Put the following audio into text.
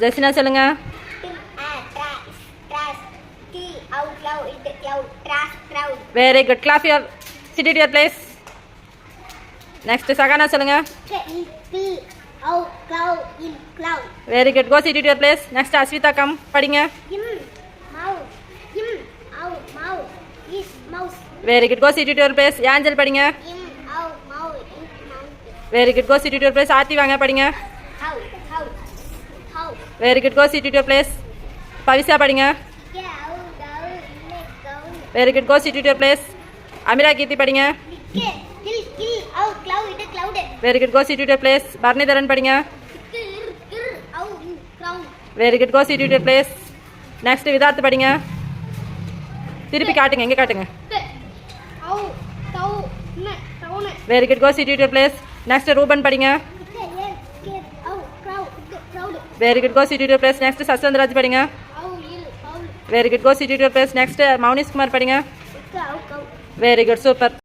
ஜெசினா சொல்லுங்க. Very good. Clap your sit it your place. Next Sahana சொல்லுங்க. Very good. Go sit it your place. Next Ashvitha come படிங்க. Very good. Go sit it your place. Angel படிங்க. Very good. Go sit it your place. Aarthi வாங்க படிங்க. Very good. Go sit it your place. Pavisha படிங்க. Very good. Go sit it your place. Amira Keerthi படிங்க. Very good. Go sit it your place. Bharanidharan படிங்க. Very good. Go sit it your place. Next Vidharth படிங்க. திருப்பி காட்டுங்க, எங்கே காட்டுங்க. Very good. Go sit it your place. Next Ruban படிங்க. Very good. Go sit it your place. Next Saswantharaj படிங்க. Very good. Go sit it your place. Next Mounish Kumar படிங்க. Very good. Super.